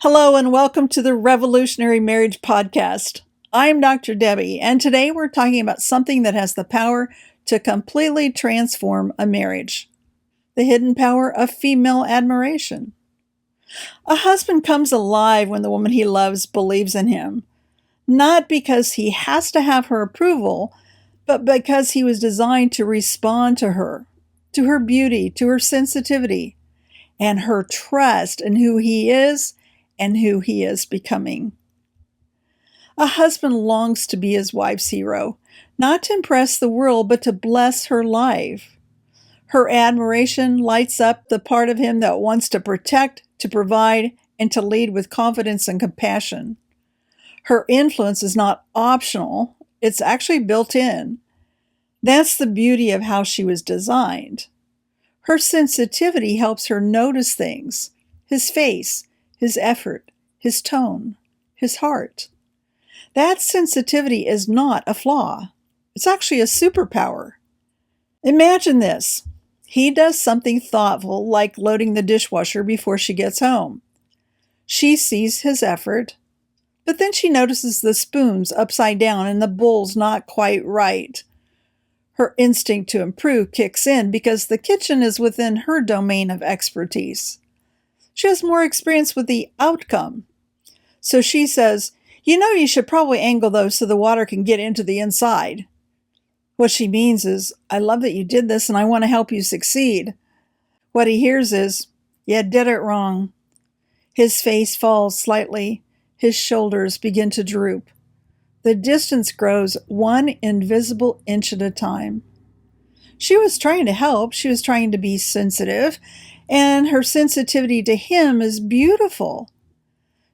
Hello and welcome to the Revolutionary Marriage Podcast. I'm Dr. Debi, and today we're talking about something that has the power to completely transform a marriage: the hidden power of female admiration. A husband comes alive when the woman he loves believes in him, not because he has to have her approval, but because he was designed to respond to her beauty, to her sensitivity, and her trust in who he is and who he is becoming. A husband longs to be his wife's hero, not to impress the world, but to bless her life. Her admiration lights up the part of him that wants to protect, to provide, and to lead with confidence and compassion. Her influence is not optional, it's actually built in. That's the beauty of how she was designed. Her sensitivity helps her notice things: his face, his effort, his tone, his heart. That sensitivity is not a flaw. It's actually a superpower. Imagine this. He does something thoughtful, like loading the dishwasher before she gets home. She sees his effort, but then she notices the spoon's upside down and the bowl's not quite right. Her instinct to improve kicks in because the kitchen is within her domain of expertise. She has more experience with the outcome. So she says, you should probably angle those so the water can get into the inside. What she means is, I love that you did this and I want to help you succeed. What he hears is, you did it wrong. His face falls slightly. His shoulders begin to droop. The distance grows one invisible inch at a time. She was trying to help. She was trying to be sensitive, and her sensitivity to him is beautiful.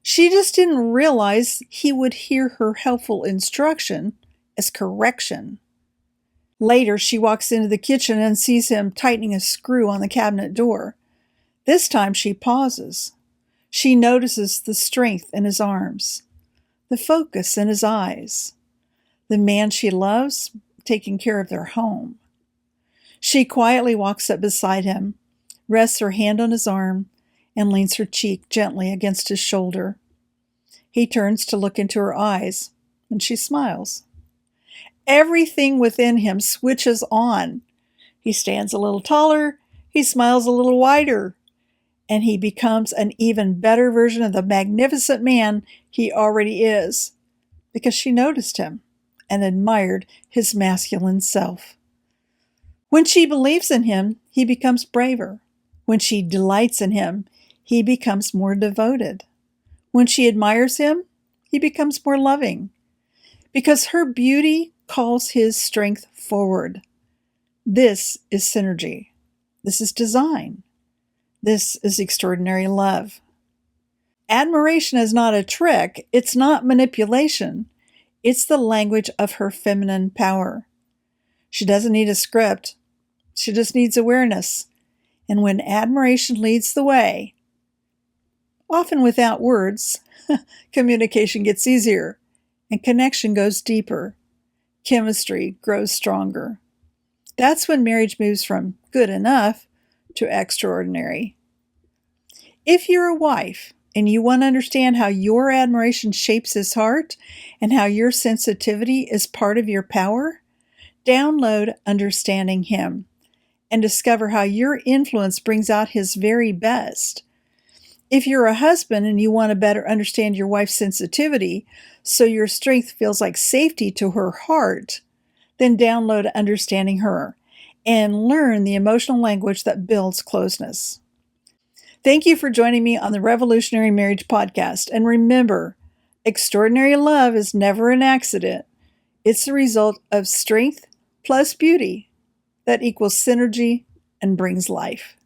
She just didn't realize he would hear her helpful instruction as correction. Later, she walks into the kitchen and sees him tightening a screw on the cabinet door. This time she pauses. She notices the strength in his arms, the focus in his eyes, the man she loves taking care of their home. She quietly walks up beside him, rests her hand on his arm, and leans her cheek gently against his shoulder. He turns to look into her eyes, and she smiles. Everything within him switches on. He stands a little taller, he smiles a little wider, and he becomes an even better version of the magnificent man he already is, because she noticed him and admired his masculine self. When she believes in him, he becomes braver. When she delights in him, he becomes more devoted. When she admires him, he becomes more loving, because her beauty calls his strength forward. This is synergy. This is design. This is extraordinary love. Admiration is not a trick. It's not manipulation. It's the language of her feminine power. She doesn't need a script. She just needs awareness. And when admiration leads the way, often without words, communication gets easier and connection goes deeper. Chemistry grows stronger. That's when marriage moves from good enough to extraordinary. If you're a wife and you want to understand how your admiration shapes his heart and how your sensitivity is part of your power, download Understanding Him and discover how your influence brings out his very best. If you're a husband and you want to better understand your wife's sensitivity so your strength feels like safety to her heart, then download Understanding Her and learn the emotional language that builds closeness. Thank you for joining me on the Revolutionary Marriage Podcast. And remember, extraordinary love is never an accident. It's the result of strength plus beauty that equals synergy and brings life.